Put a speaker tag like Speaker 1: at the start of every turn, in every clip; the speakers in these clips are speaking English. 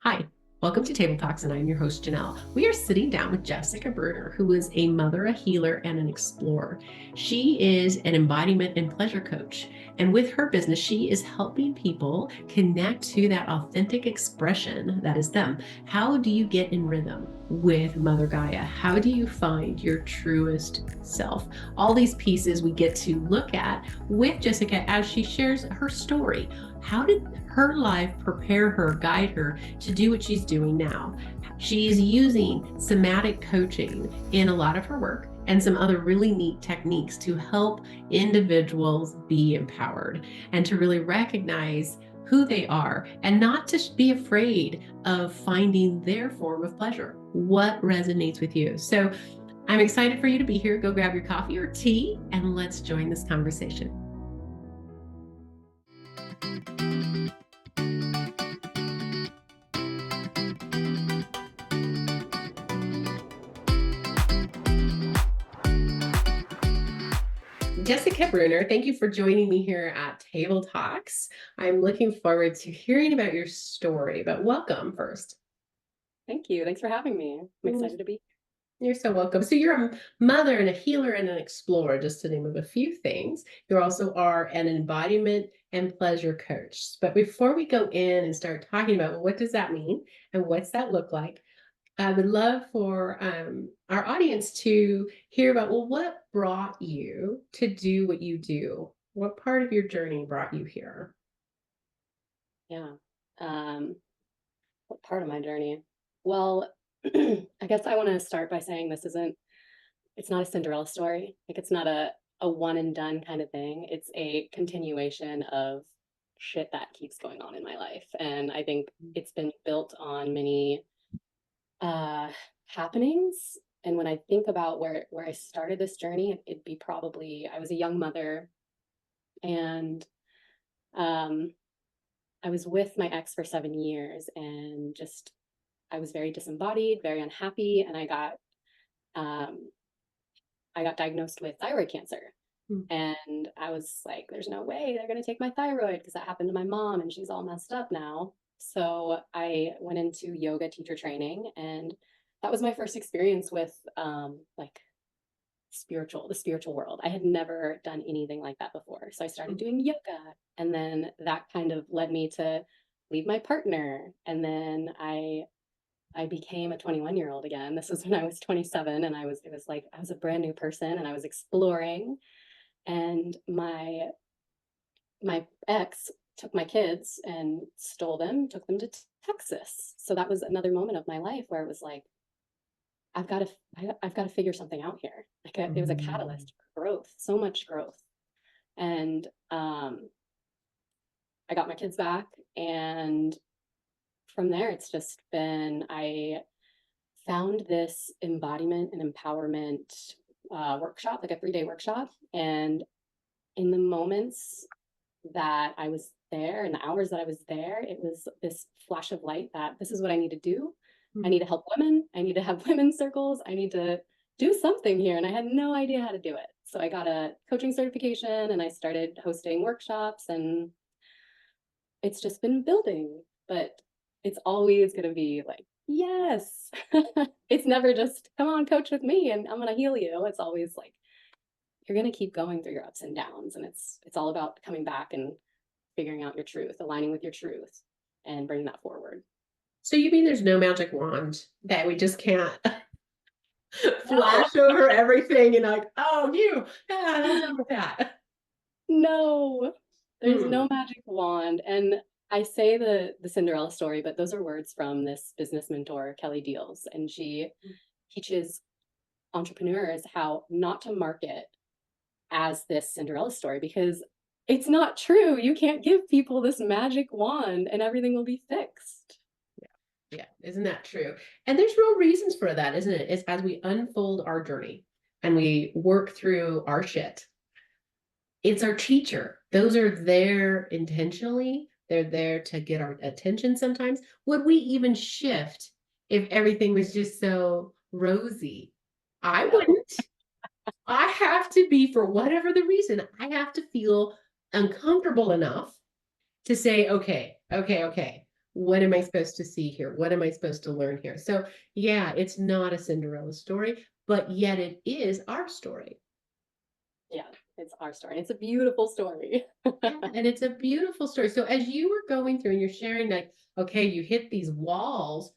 Speaker 1: Hi, welcome to Table Talks, and I'm your host, Janell. We are sitting down with Jessica Brunner, who is a mother, a healer, and an explorer. She is an embodiment and pleasure coach. And with her business, she is helping people connect to that authentic expression that is them. How do you get in rhythm with Mother Gaia? How do you find your truest self? All these pieces we get to look at with Jessica as she shares her story. How did her life prepare her, guide her to do what she's doing now? She's using somatic coaching in a lot of her work and some other really neat techniques to help individuals be empowered and to really recognize who they are and not to be afraid of finding their form of pleasure. What resonates with you? So I'm excited for you to be here. Go grab your coffee or tea and let's join this conversation. Jessica Brunner, thank you for joining me here at Table Talks. I'm looking forward to hearing about your story, but welcome first.
Speaker 2: Thank you. Thanks for having me. I'm excited to be
Speaker 1: here. You're so welcome. So you're a mother and a healer and an explorer, just to name of a few things. You also are an embodiment and pleasure coach. But before we go in and start talking about, well, what does that mean and what's that look like? I would love for our audience to hear about, well, what brought you to do what you do? What part of your journey brought you here?
Speaker 2: Yeah. What part of my journey? Well, I guess I want to start by saying it's not a Cinderella story. Like it's not a one and done kind of thing. It's a continuation of shit that keeps going on in my life. And I think it's been built on many happenings. And when I think about where I started this journey, it'd be probably I was a young mother, and I was with my ex for 7 years, and just I was very disembodied, very unhappy, and um, I got diagnosed with thyroid cancer. And I was like, there's no way they're going to take my thyroid because that happened to my mom and she's all messed up now. So I went into yoga teacher training, and that was my first experience with like the spiritual world. I had never done anything like that before. So I started doing yoga, and then that kind of led me to leave my partner. And then I became a 21-year-old again. This was when I was 27, and it was like I was a brand new person and I was exploring. And my ex took my kids and stole them, took them to Texas. So that was another moment of my life where it was like, I've got to figure something out here. It was a catalyst for growth, so much growth. And I got my kids back, and from there it's just been I found this embodiment and empowerment workshop, like a 3-day workshop. And in the moments that I was there and the hours that I was there, it was this flash of light that this is what I need to do. I need to help women. I need to have women's circles. I need to do something here. And I had no idea how to do it. So I got a coaching certification and I started hosting workshops, and it's just been building. But it's always going to be like, yes. It's never just, come on, coach with me and I'm going to heal you. It's always like, you're going to keep going through your ups and downs. And it's all about coming back and figuring out your truth, aligning with your truth, and bringing that forward.
Speaker 1: So you mean there's no magic wand that we just can't flash over everything and like, oh, that's over that.
Speaker 2: No, there's no magic wand. And I say the Cinderella story, but those are words from this business mentor, Kelly Deals. And she teaches entrepreneurs how not to market as this Cinderella story, because it's not true. You can't give people this magic wand and everything will be fixed.
Speaker 1: Yeah, isn't that true? And there's real reasons for that, isn't it? It's as we unfold our journey and we work through our shit. It's our teacher. Those are there intentionally. They're there to get our attention sometimes. Would we even shift if everything was just so rosy? I wouldn't. I have to be, for whatever the reason, I have to feel uncomfortable enough to say, okay. what am I supposed to see here? What am I supposed to learn here? So yeah, it's not a Cinderella story, but yet it is our story.
Speaker 2: Yeah, it's our story. It's a beautiful story.
Speaker 1: Yeah, and it's a beautiful story. So as you were going through and you're sharing like, okay, you hit these walls,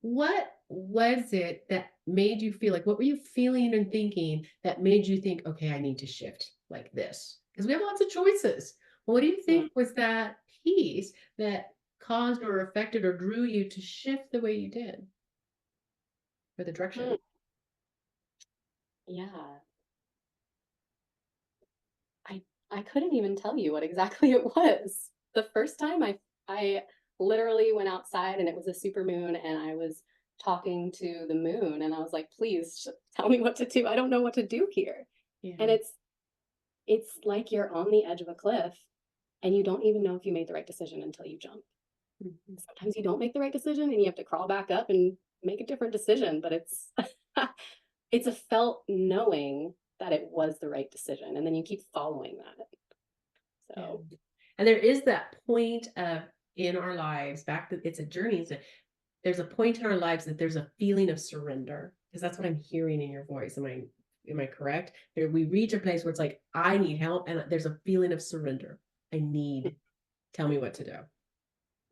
Speaker 1: what was it that made you feel like, what were you feeling and thinking that made you think, okay, I need to shift like this? Because we have lots of choices. What do you
Speaker 2: Mm.
Speaker 1: think was that piece that caused or affected or drew you to shift the way you did, or the direction?
Speaker 2: Mm. Yeah, I I couldn't even tell you what exactly it was. The first time I literally went outside and it was a super moon and I was talking to the moon and I was like, please tell me what to do. I don't know what to do here. And
Speaker 1: Yeah.
Speaker 2: it's like you're on the edge of a cliff and you don't even know if you made the right decision until you jump.
Speaker 1: Mhm.
Speaker 2: Sometimes you don't make the right decision and you have to crawl back up and make a different decision, but it's it's a felt knowing that it was the right decision and then you keep following that.
Speaker 1: Yeah.
Speaker 2: So,
Speaker 1: And there is that point of in our lives, back that it's a journey. There's a point in our lives that there's a feeling of surrender, because that's what I'm hearing in your voice. Am I correct? There, we reach a place where it's like, I need help, and there's a feeling of surrender. I need, tell me what to do.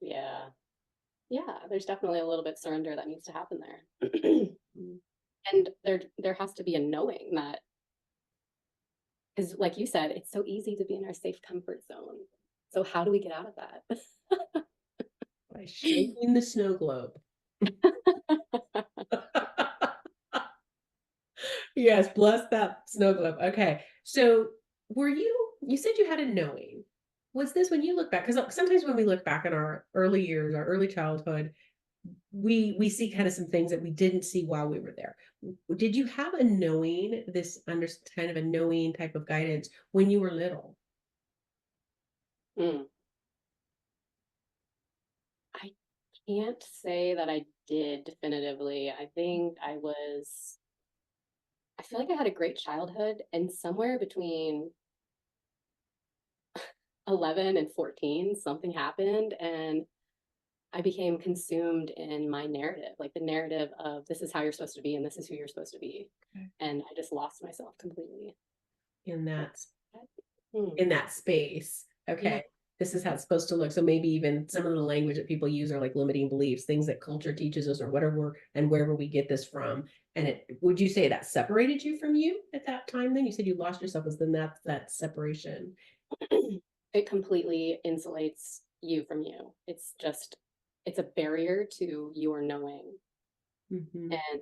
Speaker 2: yeah. Yeah, there's definitely a little bit surrender that needs to happen there.
Speaker 1: Mm.
Speaker 2: And there has to be a knowing that, because like you said, it's so easy to be in our safe comfort zone. So how do we get out of that?
Speaker 1: By shaking the snow globe. Yes, bless that snow globe. Okay. So you said you had a knowing. Was this when you look back? Because sometimes when we look back in our early years, our early childhood, we see kind of some things that we didn't see while we were there. Did you have a knowing, this under kind of a knowing type of guidance when you were little?
Speaker 2: Mm. I can't say that I did definitively. I feel like I had a great childhood, and somewhere between 11 and 14, something happened, and I became consumed in my narrative, like the narrative of this is how you're supposed to be and this is who you're supposed to be.
Speaker 1: Okay.
Speaker 2: And I just lost myself completely.
Speaker 1: In
Speaker 2: Like,
Speaker 1: that
Speaker 2: hmm,
Speaker 1: in that space.
Speaker 2: yeah,
Speaker 1: Okay. This is how it's supposed to look. So maybe even some of the language that people use are like limiting beliefs, things that culture teaches us or whatever, and wherever we get this from. And it, would you say that separated you from you at that time? Then you said you lost yourself, was then that separation.
Speaker 2: it completely insulates you from you. It's a barrier to your knowing.
Speaker 1: Mm-hmm.
Speaker 2: And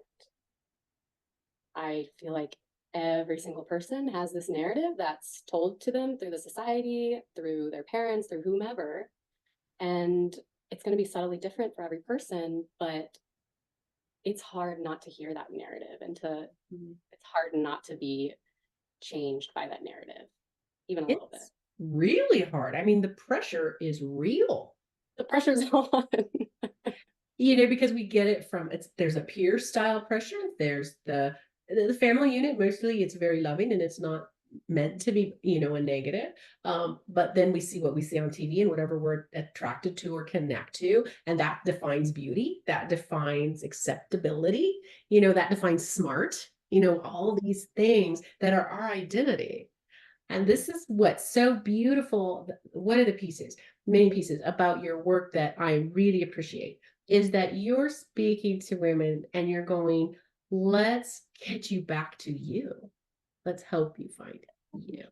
Speaker 2: I feel like every single person has this narrative that's told to them through the society, through their parents, through whomever. And it's going to be subtly different for every person, but it's hard not to hear that narrative it's hard not to be changed by that narrative, even a little bit.
Speaker 1: It's really hard. I mean, the pressure is real.
Speaker 2: The pressure's on.
Speaker 1: Because we get it from there's a peer style pressure. There's the family unit. Mostly it's very loving and it's not meant to be, a negative. But then we see what we see on TV and whatever we're attracted to or connect to, and that defines beauty, that defines acceptability, that defines smart, all these things that are our identity. And this is what's so beautiful. One of the main pieces about your work that I really appreciate is that you're speaking to women and you're going, let's get you back to you. Let's help you find you.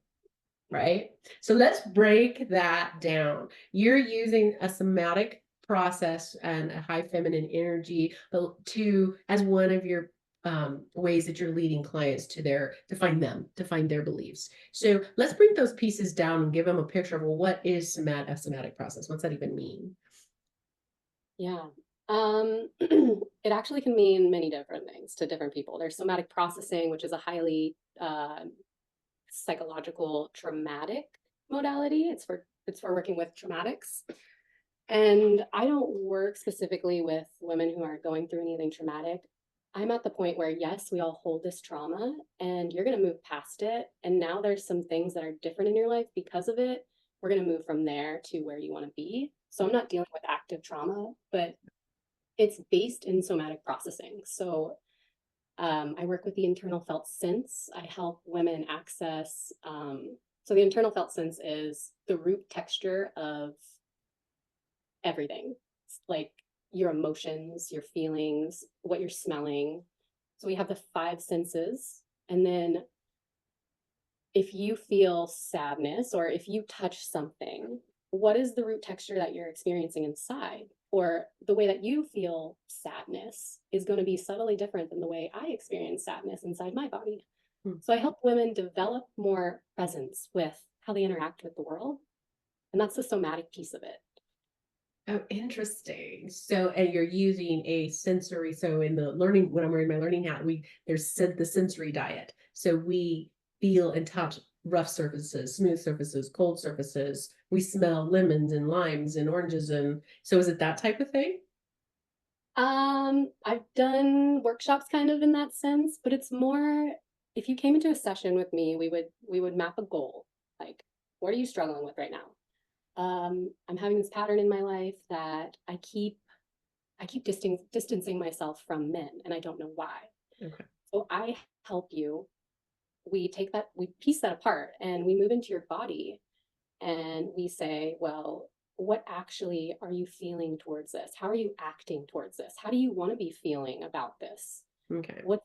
Speaker 1: Right. So let's break that down. You're using a somatic process and a high feminine energy as one of your ways that you're leading clients to find their beliefs. So let's break those pieces down and give them a picture of, well, what is a somatic process? What's that even mean?
Speaker 2: Yeah. It actually can mean many different things to different people. There's somatic processing, which is a highly psychological traumatic modality. It's for working with traumatics. And I don't work specifically with women who are going through anything traumatic. I'm at the point where, yes, we all hold this trauma and you're going to move past it. And now there's some things that are different in your life because of it. We're going to move from there to where you want to be. So I'm not dealing with active trauma, but it's based in somatic processing. So I work with the internal felt sense. I help women access. So the internal felt sense is the root texture of everything. It's like your emotions, your feelings, what you're smelling. So we have the five senses. And then if you feel sadness or if you touch something, what is the root texture that you're experiencing inside? Or the way that you feel sadness is going to be subtly different than the way I experience sadness inside my body. So I help women develop more presence with how they interact with the world. And that's the somatic piece of it.
Speaker 1: Oh, interesting. So, and you're using a sensory. So in the learning, when I'm wearing my learning hat, there's the sensory diet. So we feel and touch rough surfaces, smooth surfaces, cold surfaces. We smell lemons and limes and oranges. And so is it that type of thing?
Speaker 2: I've done workshops kind of in that sense, but it's more if you came into a session with me, we would map a goal. Like, what are you struggling with right now? I'm having this pattern in my life that I keep distancing myself from men, and I don't know why.
Speaker 1: Okay.
Speaker 2: So I help you. We piece that apart, and we move into your body, and we say, well, what actually are you feeling towards this? How are you acting towards this? How do you want to be feeling about this?
Speaker 1: Okay.
Speaker 2: What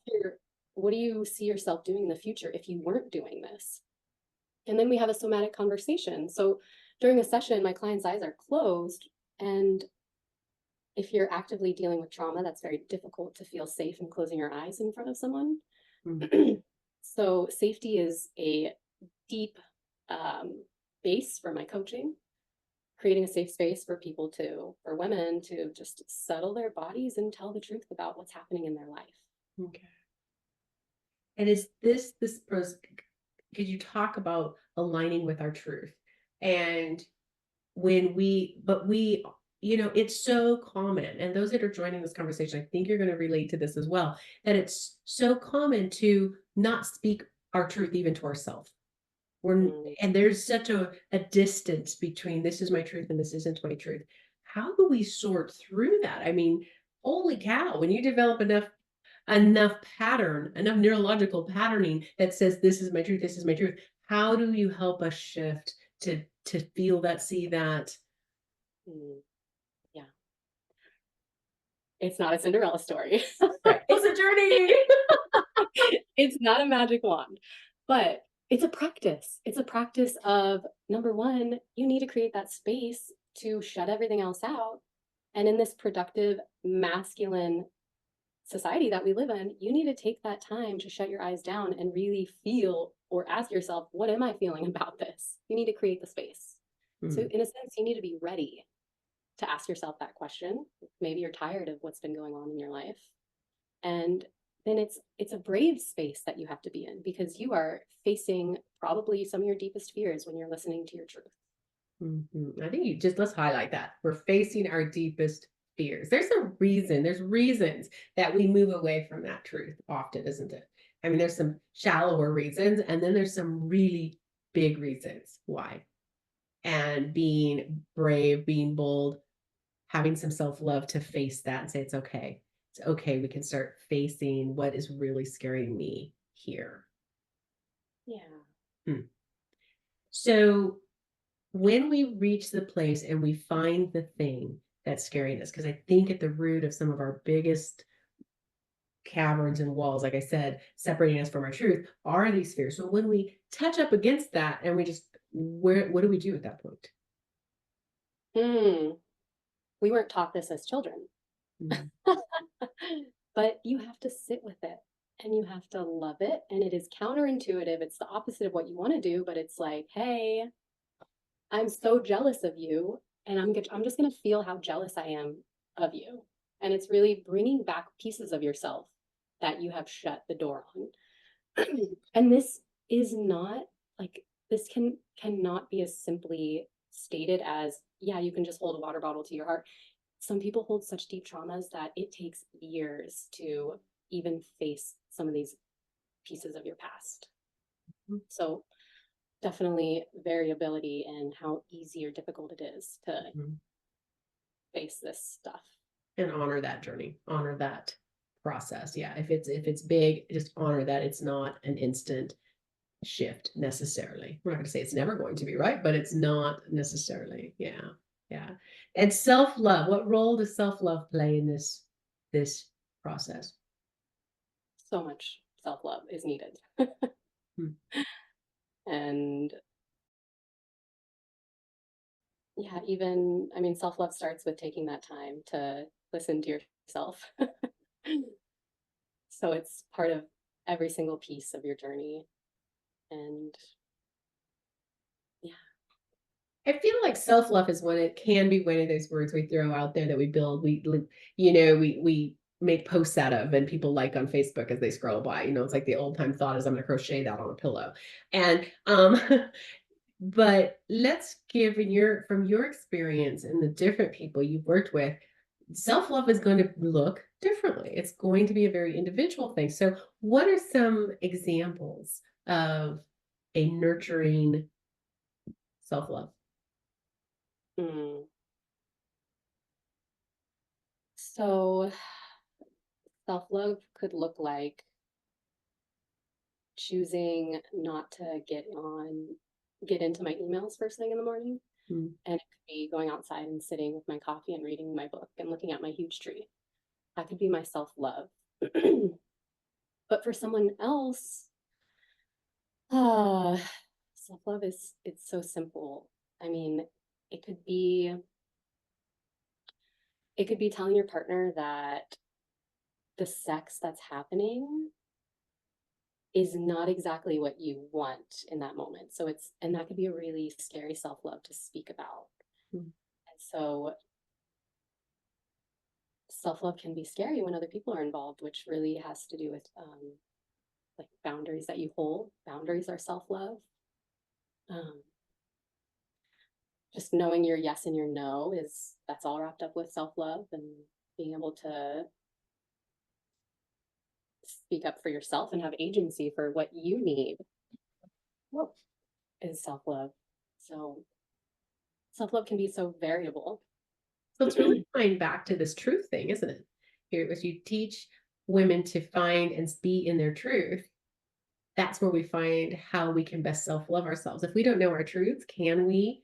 Speaker 2: do you see yourself doing in the future if you weren't doing this? And then we have a somatic conversation. So during a session, my client's eyes are closed. And if you're actively dealing with trauma, that's very difficult to feel safe in closing your eyes in front of someone. Mm-hmm. So safety is a deep base for my coaching, creating a safe space for for women to just settle their bodies and tell the truth about what's happening in their life.
Speaker 1: Okay. And is this could you talk about aligning with our truth? And it's so common, and those that are joining this conversation, I think you're going to relate to this as well, that it's so common to not speak our truth even to ourselves. And there's such a distance between this is my truth and this isn't my truth. How do we sort through that? I mean, holy cow, when you develop enough neurological patterning that says this is my truth, this is my truth, how do you help us shift to feel that, see that?
Speaker 2: Yeah. It's not a Cinderella story.
Speaker 1: Right. It's a journey.
Speaker 2: It's not a magic wand, but it's a practice. It's a practice of, number one, you need to create that space to shut everything else out. And in this productive masculine society that we live in, you need to take that time to shut your eyes down and really feel or ask yourself, what am I feeling about this? You need to create the space. So in a sense, you need to be ready to ask yourself that question. Maybe you're tired of what's been going on in your life. And then it's a brave space that you have to be in, because you are facing probably some of your deepest fears when you're listening to your truth.
Speaker 1: I think let's highlight that. We're facing our deepest fears. There's reasons that we move away from that truth often, isn't it? I mean, there's some shallower reasons, and then there's some really big reasons why. And being brave, being bold, having some self-love to face that and say, it's okay. It's okay. We can start facing what is really scaring me here.
Speaker 2: Yeah.
Speaker 1: So when we reach the place and we find the thing that's scaring us, because I think at the root of some of our biggest caverns and walls, like I said, separating us from our truth, are these fears. So when we touch up against that and what do we do at that point?
Speaker 2: We weren't taught this as children. But you have to sit with it and you have to love it. And it is counterintuitive. It's the opposite of what you want to do, but it's like, hey, I'm so jealous of you, and I'm just going to feel how jealous I am of you. And it's really bringing back pieces of yourself that you have shut the door on. And this is not like, this cannot be as simply stated as, yeah, you can just hold a water bottle to your heart. Some people hold such deep traumas that it takes years to even face some of these pieces of your past. So definitely variability in how easy or difficult it is to face this stuff.
Speaker 1: And honor that journey, honor that process. Yeah. If it's big, just honor that it's not an instant shift necessarily. We're not going to say it's never going to be, right? But it's not necessarily. Yeah. Yeah. And self-love, what role does self-love play in this process?
Speaker 2: So much self-love is needed.
Speaker 1: Hmm.
Speaker 2: And yeah, even, I mean, self-love starts with taking that time to listen to yourself. So it's part of every single piece of your journey. And yeah.
Speaker 1: I feel like self-love is one, it can be one of those words we throw out there that we build, we make posts out of and people like on Facebook as they scroll by. It's like the old time thought is I'm gonna crochet that on a pillow. And but let's give from your experience and the different people you've worked with, self-love is going to look differently. It's going to be a very individual thing. So what are some examples of a nurturing self-love?
Speaker 2: So self-love could look like choosing not to get into my emails first thing in the morning.
Speaker 1: Mm.
Speaker 2: And it could be going outside and sitting with my coffee and reading my book and looking at my huge tree. That could be my self-love. But for someone else, self-love it's so simple. I mean, it could be telling your partner that the sex that's happening is not exactly what you want in that moment. So and that could be a really scary self-love to speak about. Mm. And so self-love can be scary when other people are involved, which really has to do with like boundaries that you hold. Boundaries are self-love. Just knowing your yes and your no that's all wrapped up with self-love, and being able to speak up for yourself and have agency for what you need is self-love. So self-love can be so variable.
Speaker 1: So it's really tying back to this truth thing, isn't it? Here, as you teach women to find and be in their truth, that's where we find how we can best self-love ourselves. If we don't know our truths, can we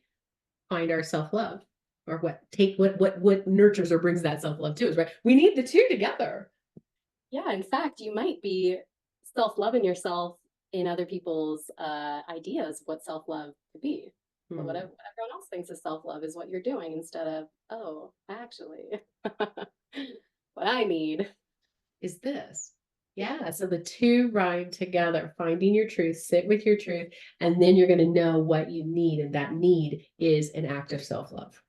Speaker 1: find our self-love? Or what nurtures or brings that self-love to us, right? We need the two together.
Speaker 2: Yeah, in fact, you might be self-loving yourself in other people's ideas of what self-love could be. But what everyone else thinks is self-love is what you're doing, instead of, oh, actually, what I need
Speaker 1: is this. Yeah, so the two rhyme together, finding your truth, sit with your truth, and then you're going to know what you need. And that need is an act of self-love.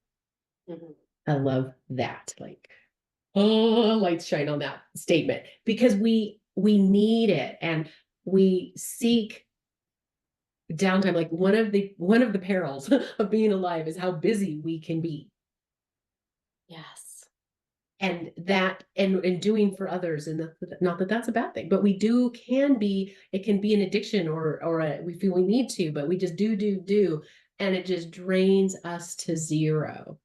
Speaker 1: Mm-hmm. I love that. Like, oh, lights shine on that statement, because we need it, and we seek downtime. Like one of the perils of being alive is how busy we can be.
Speaker 2: Yes.
Speaker 1: And that and doing for others, and not that that's a bad thing, but it can be an addiction, or we feel we need to, but we just do, and it just drains us to zero.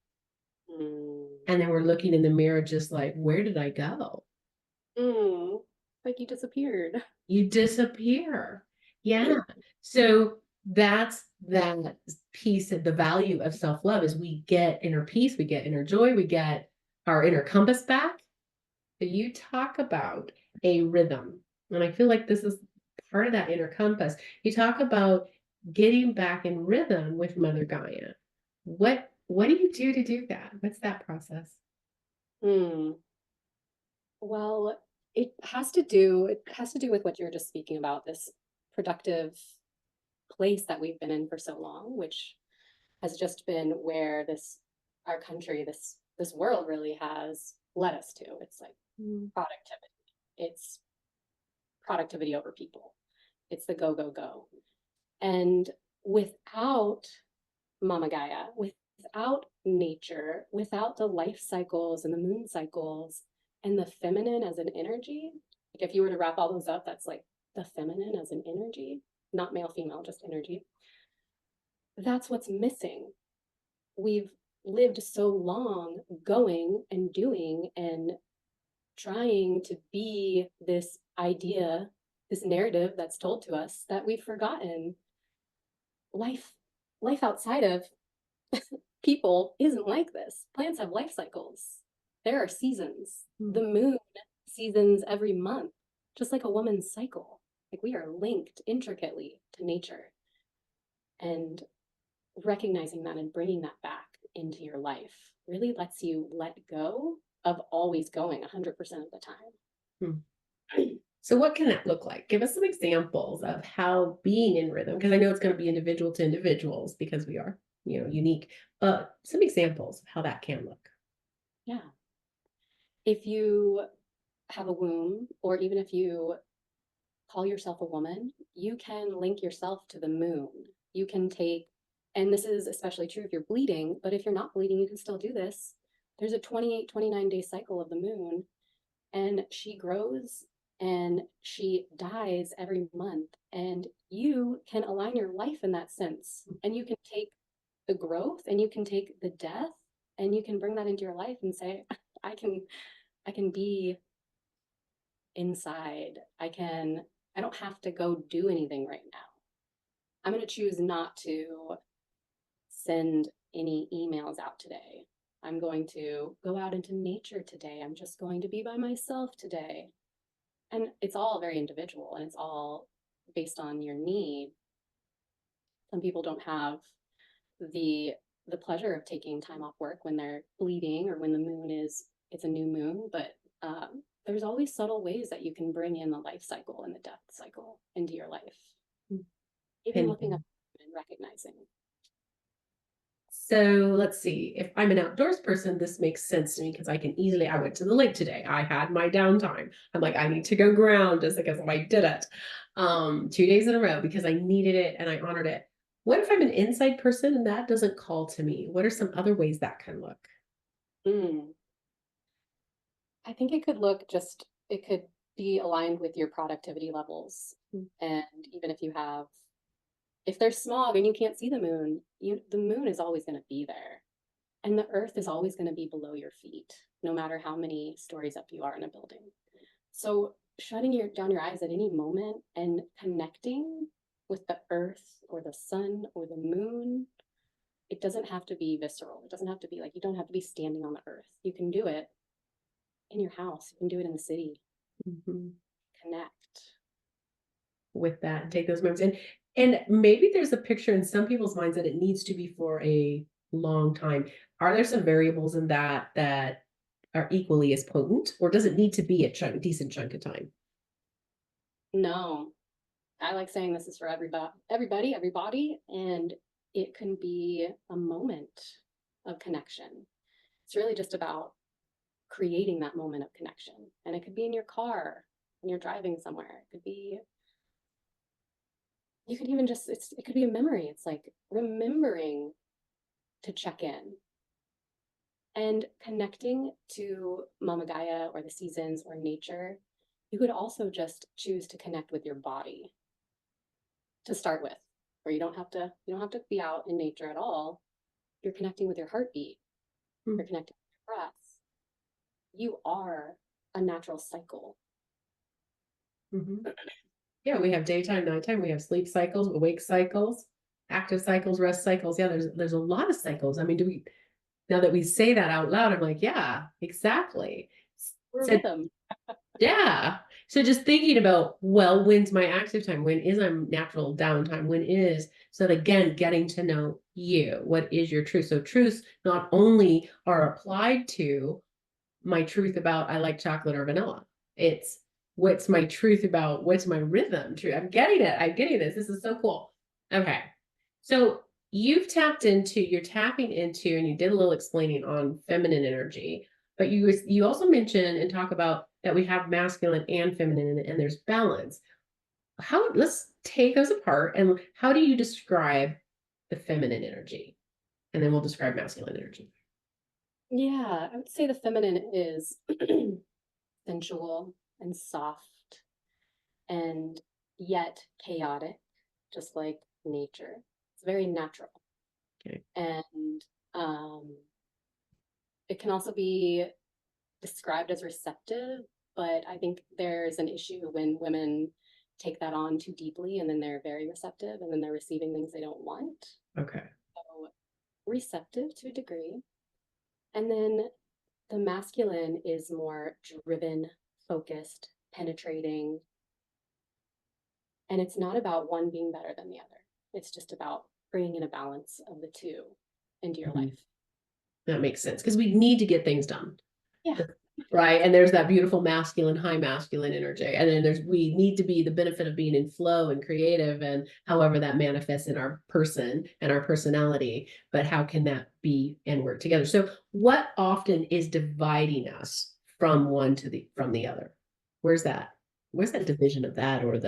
Speaker 1: And then we're looking in the mirror just like, where did I go?
Speaker 2: Like you disappeared.
Speaker 1: You disappear. Yeah. So that's that piece of the value of self-love, is we get inner peace, we get inner joy, we get our inner compass back. So you talk about a rhythm, and I feel like this is part of that inner compass. You talk about getting back in rhythm with Mother Gaia. What do you do to do that? What's that process?
Speaker 2: Well, it has to do with what you're just speaking about, this productive place that we've been in for so long, which has just been where our country, this world really has led us to. It's like productivity. It's productivity over people. It's the go, go, go. And without Mama Gaia, without nature, without the life cycles and the moon cycles and the feminine as an energy, like if you were to wrap all those up, that's like the feminine as an energy, not male, female, just energy. That's what's missing. lived so long going and doing and trying to be this idea, this narrative that's told to us, that we've forgotten life outside of people isn't like this. Plants have life cycles. There are seasons. The moon seasons every month, just like a woman's cycle. Like, we are linked intricately to nature. And recognizing that and bringing that back into your life really lets you let go of always going 100% of the time.
Speaker 1: So what can that look like? Give us some examples of how being in rhythm, because I know it's going to be individual to individuals because we are, unique, but some examples of how that can look.
Speaker 2: Yeah. If you have a womb, or even if you call yourself a woman, you can link yourself to the moon. You can take, and this is especially true if you're bleeding, but if you're not bleeding, you can still do this. There's a 28, 29-day cycle of the moon, and she grows and she dies every month. And you can align your life in that sense. And you can take the growth and you can take the death and you can bring that into your life and say, I can be inside. I don't have to go do anything right now. I'm going to choose not to send any emails out today. I'm going to go out into nature today. I'm just going to be by myself today. And it's all very individual and it's all based on your need. Some people don't have the pleasure of taking time off work when they're bleeding or when the moon it's a new moon, but there's always subtle ways that you can bring in the life cycle and the death cycle into your life. Even looking up and recognizing.
Speaker 1: So let's see, if I'm an outdoors person, this makes sense to me because I went to the lake today. I had my downtime. I'm like, I need to go ground, just because I did it 2 days in a row because I needed it and I honored it. What if I'm an inside person and that doesn't call to me? What are some other ways that can look?
Speaker 2: I think it could be aligned with your productivity levels. And even if there's smog and you can't see the moon, the moon is always going to be there. And the earth is always going to be below your feet, no matter how many stories up you are in a building. So shutting down your eyes at any moment and connecting with the earth or the sun or the moon, it doesn't have to be visceral. It doesn't have to be like, you don't have to be standing on the earth. You can do it in your house. You can do it in the city. Connect
Speaker 1: with that and take those moments. And maybe there's a picture in some people's minds that it needs to be for a long time. Are there some variables in that are equally as potent, or does it need to be a decent chunk of time?
Speaker 2: No, I like saying this is for everybody, and it can be a moment of connection. It's really just about creating that moment of connection. And it could be in your car when you're driving somewhere. It could be, you could even just, it could be a memory. It's like remembering to check in and connecting to Mama Gaia or the seasons or nature. You could also just choose to connect with your body to start with, where you don't have to be out in nature at all. You're connecting with your heartbeat. You're connecting with your breath. You are a natural cycle.
Speaker 1: Yeah, we have daytime, nighttime, we have sleep cycles, awake cycles, active cycles, rest cycles. Yeah, there's a lot of cycles. I mean, now that we say that out loud, I'm like, yeah, exactly.
Speaker 2: We're rhythm.
Speaker 1: Yeah. So just thinking about, well, when's my active time? When is my natural downtime? So again, getting to know you. What is your truth? So truths not only are applied to my truth about I like chocolate or vanilla. It's what's my truth about what's my rhythm true. I'm getting it. I'm getting this. This is so cool. Okay. So you're tapping into, and you did a little explaining on feminine energy, but you also mentioned and talk about that we have masculine and feminine and there's balance. Let's take those apart, and how do you describe the feminine energy? And then we'll describe masculine energy.
Speaker 2: Yeah, I would say the feminine is sensual and soft and yet chaotic, just like nature. It's very natural.
Speaker 1: Okay.
Speaker 2: And it can also be described as receptive, but I think there's an issue when women take that on too deeply and then they're very receptive and then they're receiving things they don't want.
Speaker 1: Okay.
Speaker 2: So receptive to a degree. And then the masculine is more driven, focused, penetrating. And it's not about one being better than the other. It's just about bringing in a balance of the two into your life.
Speaker 1: That makes sense because we need to get things done.
Speaker 2: Yeah.
Speaker 1: Right. And there's that beautiful masculine, high masculine energy. And then we need to be the benefit of being in flow and creative and however that manifests in our person and our personality. But how can that be and work together? So what often is dividing us from one from the other? Where's that? Where's that division of that or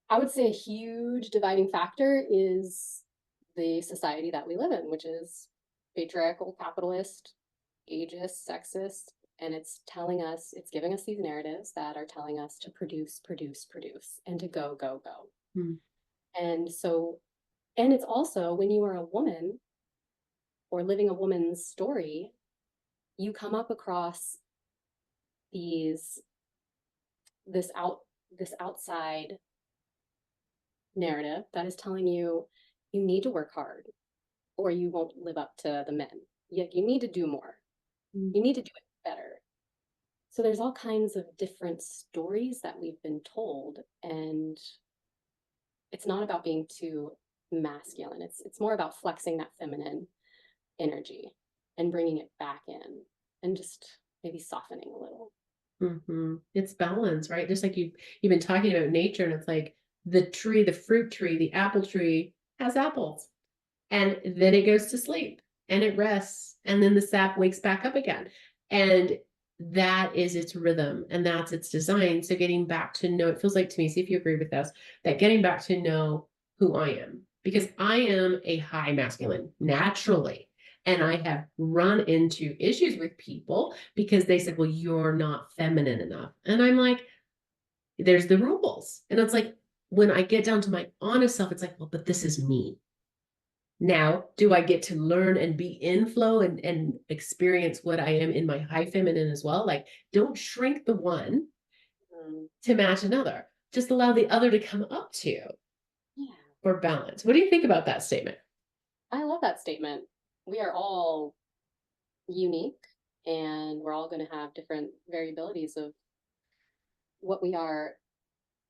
Speaker 2: I would say a huge dividing factor is the society that we live in, which is patriarchal, capitalist, ageist, sexist, and it's giving us these narratives that are telling us to produce, produce, produce, and to go, go, go. And so, and it's also when you are a woman or living a woman's story, you come up across this outside narrative that is telling you you need to work hard or you won't live up to the men. You need to do more. You need to do it better. So there's all kinds of different stories that we've been told, and it's not about being too masculine. It's more about flexing that feminine energy and bringing it back in and just maybe softening a little.
Speaker 1: It's balance, right? Just like you've been talking about nature, and it's like the tree, the fruit tree, the apple tree has apples, and then it goes to sleep and it rests, and then the sap wakes back up again, and that is its rhythm and that's its design. So getting back to know, it feels like to me, see if you agree with us, that getting back to know who I am, because I am a high masculine naturally. And I have run into issues with people because they said, well, you're not feminine enough. And I'm like, there's the rules. And it's like, when I get down to my honest self, it's like, well, but this is me. Now, do I get to learn and be in flow and experience what I am in my high feminine as well? Like, don't shrink the one to match another. Just allow the other to come up to you for balance. What do you think about that statement?
Speaker 2: I love that statement. We are all unique and we're all going to have different variabilities of what we are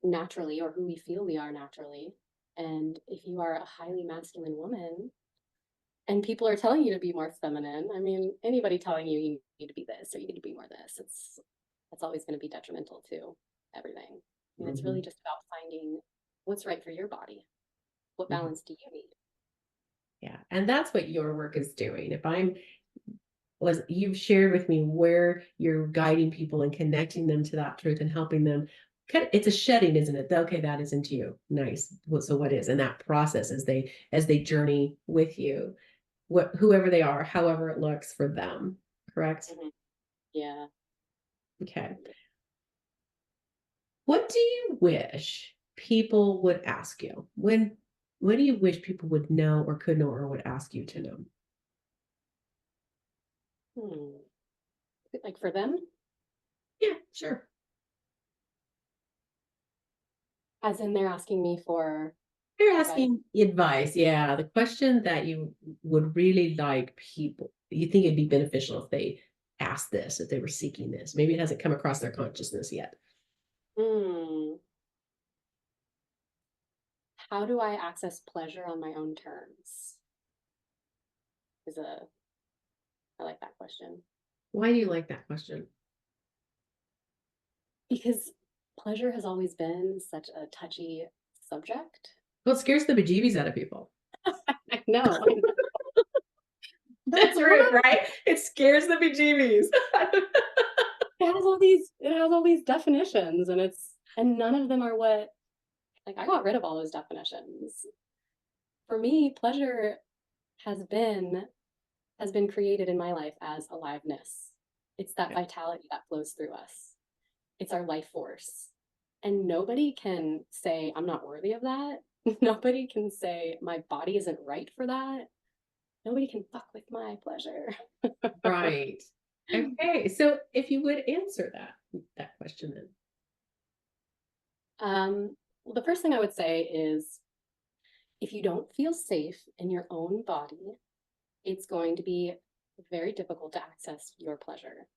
Speaker 2: naturally or who we feel we are naturally. And if you are a highly masculine woman and people are telling you to be more feminine, I mean, anybody telling you you need to be this or you need to be more this, it's always going to be detrimental to everything. And it's really just about finding what's right for your body. What balance do you need?
Speaker 1: Yeah. And that's what your work is doing. You've shared with me where you're guiding people and connecting them to that truth and helping them. It's a shedding, isn't it? Okay, that isn't you. Nice. So what is? And that process as they journey with you, whoever they are, however it looks for them. Correct?
Speaker 2: Yeah.
Speaker 1: Okay. What do you wish people would ask you? What do you wish people would know or could know or would ask you to know?
Speaker 2: Like for them?
Speaker 1: Yeah, sure.
Speaker 2: As in they're asking me for
Speaker 1: They're asking advice. Yeah. The question that you would really like people, you think it'd be beneficial if they asked this, if they were seeking this. Maybe it hasn't come across their consciousness yet.
Speaker 2: How do I access pleasure on my own terms? I like that question.
Speaker 1: Why do you like that question?
Speaker 2: Because pleasure has always been such a touchy subject.
Speaker 1: Well, it scares the bejeebies out of people.
Speaker 2: I know.
Speaker 1: That's rude, right? It scares the bejeebies.
Speaker 2: It has all these definitions and none of them are like I got rid of all those definitions. For me, pleasure has been created in my life as aliveness. It's that vitality that flows through us. It's our life force. And nobody can say, I'm not worthy of that. Nobody can say my body isn't right for that. Nobody can fuck with my pleasure.
Speaker 1: Right. Okay. So if you would answer that question then.
Speaker 2: Well, the first thing I would say is if you don't feel safe in your own body, it's going to be very difficult to access your pleasure.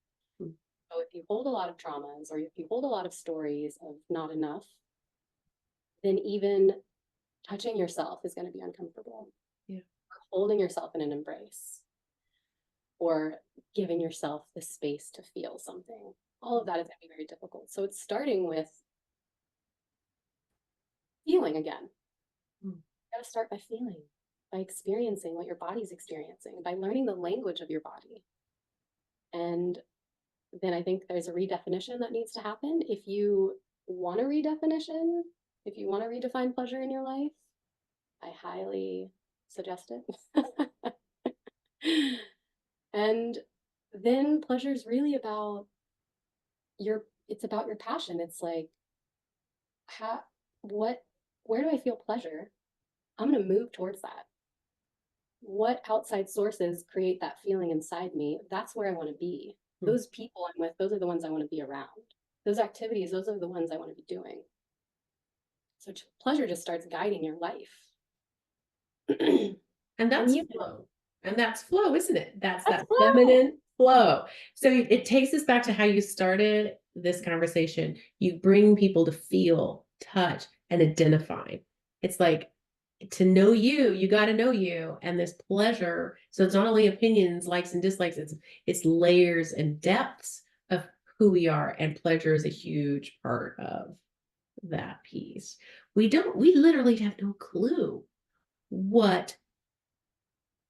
Speaker 1: Hmm.
Speaker 2: So if you hold a lot of traumas or if you hold a lot of stories of not enough, then even touching yourself is going to be uncomfortable.
Speaker 1: Yeah.
Speaker 2: Holding yourself in an embrace or giving yourself the space to feel something. All of that is going to be very difficult. So it's starting with feeling again.
Speaker 1: Hmm.
Speaker 2: You got to start by feeling, by experiencing what your body's experiencing, by learning the language of your body. And then I think there's a redefinition that needs to happen. If you want a redefinition, if you want to redefine pleasure in your life, I highly suggest it. And then pleasure is really about it's about your passion. It's like, how, what, where do I feel pleasure? I'm going to move towards that. What outside sources create that feeling inside me? That's where I want to be. Those people I'm with, those are the ones I want to be around. Those activities, those are the ones I want to be doing. So pleasure just starts guiding your life.
Speaker 1: And that's
Speaker 2: And
Speaker 1: flow. And that's flow, isn't it? That's that
Speaker 2: flow.
Speaker 1: feminine flow. So it takes us back to how you started this conversation. You bring people to feel, touch, and identify. It's like, to know you, you got to know you, and this pleasure. So it's not only opinions, likes and dislikes, it's layers and depths of who we are, and pleasure is a huge part of that piece. We literally have no clue what,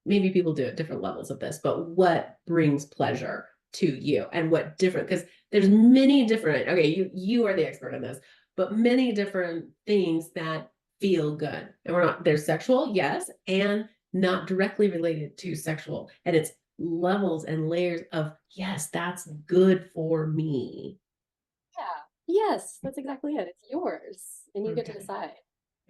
Speaker 1: maybe people do at different levels of this, but what brings pleasure to you, and what different, because there's many different, okay, you are the expert in this, but many different things that feel good. And we're not, there's sexual, yes, and not directly related to sexual. And it's levels and layers of, yes, that's good for me.
Speaker 2: Yeah. Yes, that's exactly it. It's yours. And you get to
Speaker 1: Okay.
Speaker 2: decide.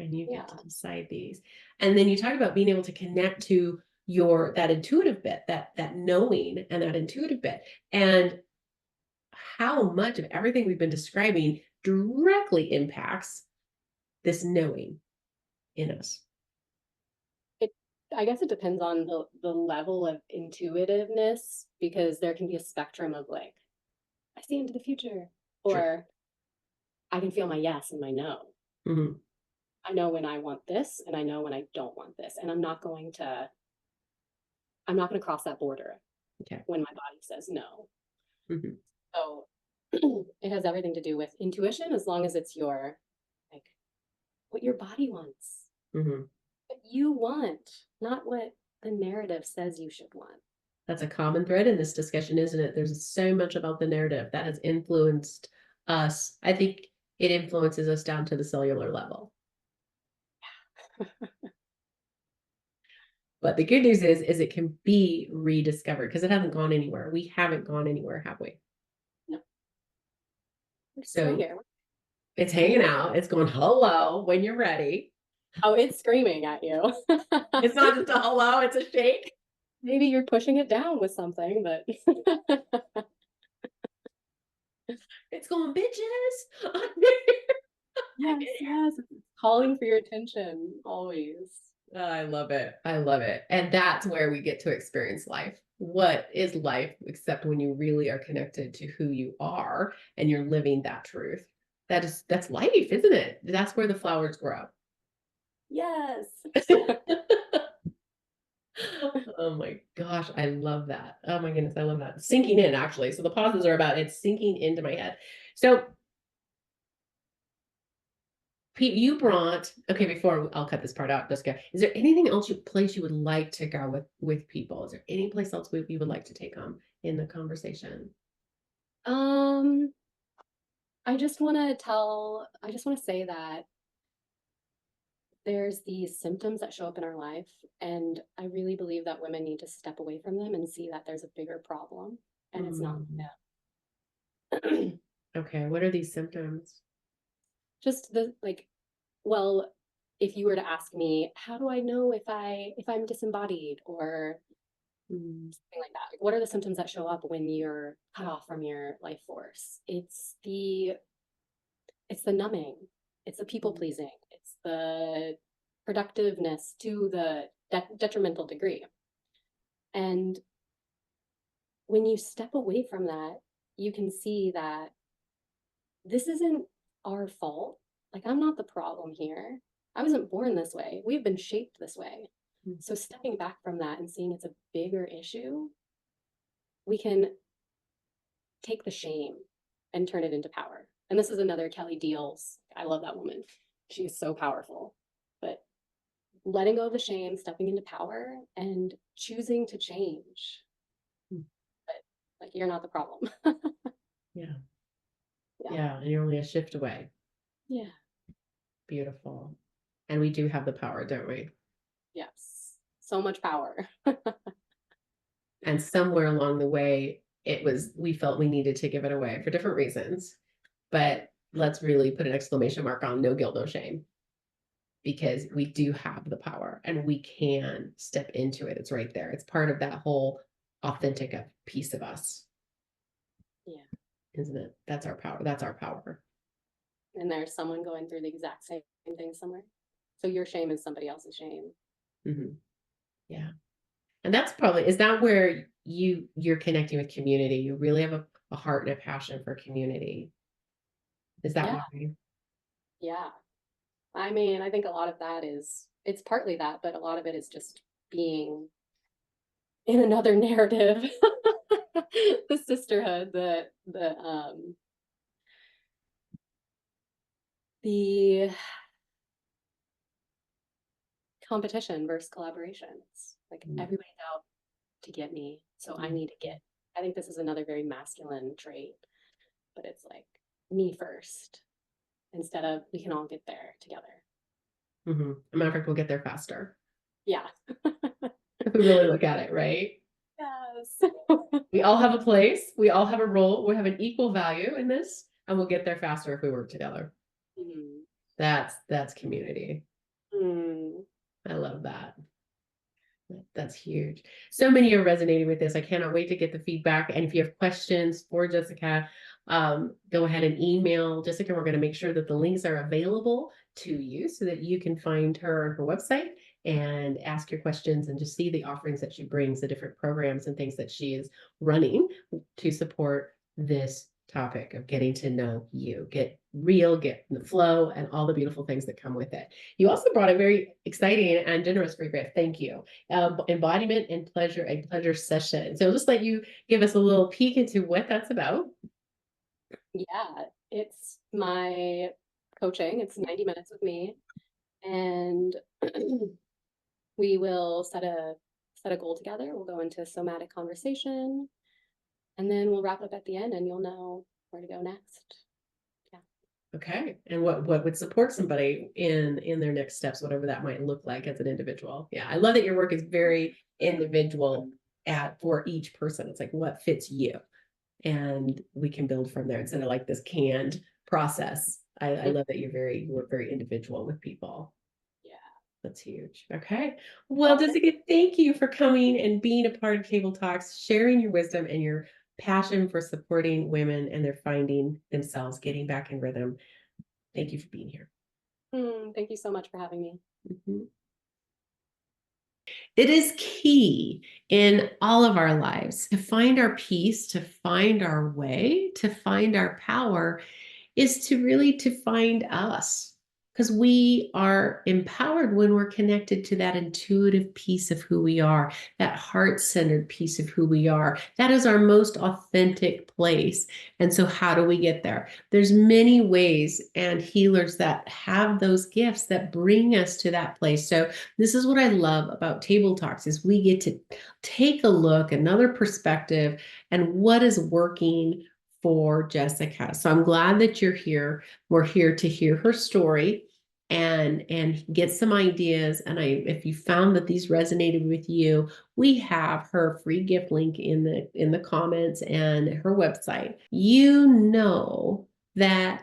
Speaker 1: And you
Speaker 2: Yeah.
Speaker 1: get to decide these. And then you talk about being able to connect to that intuitive bit, that knowing and that intuitive bit, and how much of everything we've been describing directly impacts this knowing in us.
Speaker 2: I guess it depends on the level of intuitiveness, because there can be a spectrum of like, I see into the future,
Speaker 1: Sure.
Speaker 2: or I can feel my yes and my no.
Speaker 1: Mm-hmm.
Speaker 2: I know when I want this and I know when I don't want this. And I'm not going to cross that border.
Speaker 1: Okay.
Speaker 2: When my body says no.
Speaker 1: Mm-hmm.
Speaker 2: So it has everything to do with intuition, as long as it's like what your body wants.
Speaker 1: Mm-hmm.
Speaker 2: What you want, not what the narrative says you should want.
Speaker 1: That's a common thread in this discussion, isn't it? There's so much about the narrative that has influenced us. I think it influences us down to the cellular level. But the good news is it can be rediscovered, because it hasn't gone anywhere. We haven't gone anywhere, have we?
Speaker 2: No. It's
Speaker 1: So
Speaker 2: right here.
Speaker 1: it's hanging out. It's going hello when you're ready.
Speaker 2: Oh, it's screaming at you.
Speaker 1: It's not just a hello, it's a shake.
Speaker 2: Maybe you're pushing it down with something, but
Speaker 1: It's going, bitches.
Speaker 2: yes, yes, it's calling for your attention always.
Speaker 1: I love it. I love it. And that's where we get to experience life. What is life except when you really are connected to who you are and you're living that truth? That's life, isn't it? That's where the flowers grow.
Speaker 2: Yes.
Speaker 1: Oh my gosh, I love that. Oh my goodness, I love that. Sinking in, actually. So the pauses are about it's sinking into my head. So Pete, you brought, okay, before I'll cut this part out, Jessica, is there anything else place you would like to go with people? Is there any place else you would like to take on in the conversation?
Speaker 2: Um, I just want to say that there's these symptoms that show up in our life, and I really believe that women need to step away from them and see that there's a bigger problem, and it's not them.
Speaker 1: Okay, what are these symptoms?
Speaker 2: Just well, if you were to ask me, how do I know if I'm disembodied or something like that? Like, what are the symptoms that show up when you're cut off from your life force? It's the numbing, it's the people pleasing, it's the productiveness to the detrimental degree. And when you step away from that, you can see that this isn't our fault. Like, I'm not the problem here. I wasn't born this way. We've been shaped this way. So stepping back from that and seeing it's a bigger issue, we can take the shame and turn it into power. And this is another Kelly Deals. I love that woman. She is so powerful. But letting go of the shame, stepping into power, and choosing to change. But like, you're not the problem.
Speaker 1: Yeah. Yeah. And you're only a shift away.
Speaker 2: Yeah.
Speaker 1: Beautiful. And we do have the power, don't we?
Speaker 2: Yes. So much power.
Speaker 1: And somewhere along the way, we felt we needed to give it away for different reasons. But let's really put an exclamation mark on no guilt, no shame. Because we do have the power and we can step into it. It's right there. It's part of that whole authentic piece of us.
Speaker 2: Yeah.
Speaker 1: Isn't it? That's our power. That's our power.
Speaker 2: And there's someone going through the exact same thing somewhere. So your shame is somebody else's shame.
Speaker 1: Mm-hmm. Yeah. And that's probably, is that where you're connecting with community? You really have a heart and a passion for community. Is that why?
Speaker 2: Yeah. I mean, I think a lot of that it's partly that, but a lot of it is just being in another narrative. The sisterhood, the competition versus collaboration. It's like everybody's out to get me, so I need to get. I think this is another very masculine trait, but it's like me first instead of we can all get there together.
Speaker 1: Mm-hmm. As a matter of fact, we'll get there faster.
Speaker 2: Yeah.
Speaker 1: If we really look at it, right?
Speaker 2: Yes.
Speaker 1: We all have a place. We all have a role. We have an equal value in this, and we'll get there faster if we work together.
Speaker 2: Mm.
Speaker 1: That's community.
Speaker 2: Mm.
Speaker 1: I love that. That's huge. So many are resonating with this. I cannot wait to get the feedback. And if you have questions for Jessica, go ahead and email Jessica. We're going to make sure that the links are available to you so that you can find her on her website and ask your questions and just see the offerings that she brings, the different programs and things that she is running to support this topic of getting to know you, get real, get in the flow, and all the beautiful things that come with it. You also brought a very exciting and generous free gift. Thank you. Embodiment and Pleasure, a pleasure session. So I'll just let you give us a little peek into what that's about.
Speaker 2: Yeah, it's my coaching. It's 90 minutes with me, and we will set a goal together. We'll go into somatic conversation, and then we'll wrap up at the end, and you'll know where to go next. Yeah.
Speaker 1: Okay. And what would support somebody in their next steps, whatever that might look like as an individual. Yeah. I love that your work is very individual for each person. It's like what fits you. And we can build from there instead of like this canned process. I love that you work very individual with people.
Speaker 2: Yeah.
Speaker 1: That's huge. Okay. Well, Jessica, thank you for coming and being a part of TableTalks, sharing your wisdom and your passion for supporting women and they're finding themselves getting back in rhythm. Thank you for being here.
Speaker 2: Thank you so much for having me.
Speaker 1: Mm-hmm. It is key in all of our lives to find our peace, to find our way, to find our power, is to find us. Because we are empowered when we're connected to that intuitive piece of who we are, that heart-centered piece of who we are. That is our most authentic place. And so how do we get there? There's many ways and healers that have those gifts that bring us to that place. So this is what I love about TableTalks is we get to take a look, another perspective, and what is working for Jessica. So I'm glad that you're here. We're here to hear her story and get some ideas. And if you found that these resonated with you, we have her free gift link in the comments and her website. You know that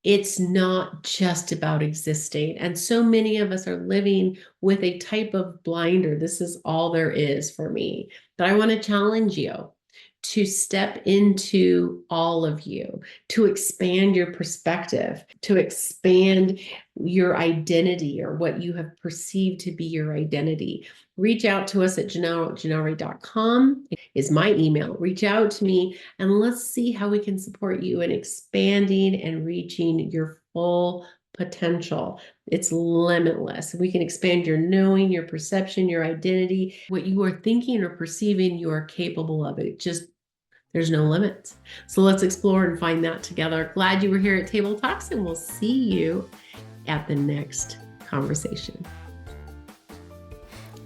Speaker 1: It's not just about existing. And so many of us are living with a type of blinder. This is all there is for me. But I want to challenge you to step into all of you, to expand your perspective, to expand your identity or what you have perceived to be your identity. Reach out to us at janell@janellray.com is my email. Reach out to me and let's see how we can support you in expanding and reaching your full potential. It's limitless. We can expand your knowing, your perception, your identity. What you are thinking or perceiving, you are capable of it. Just there's no limits. So let's explore and find that together. Glad you were here at Table Talks, and we'll see you at the next conversation.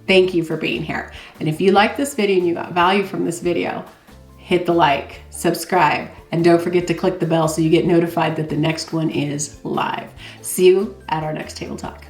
Speaker 1: Thank you for being here. And if you like this video and you got value from this video, hit the like, subscribe, and don't forget to click the bell so you get notified that the next one is live. See you at our next Table Talk.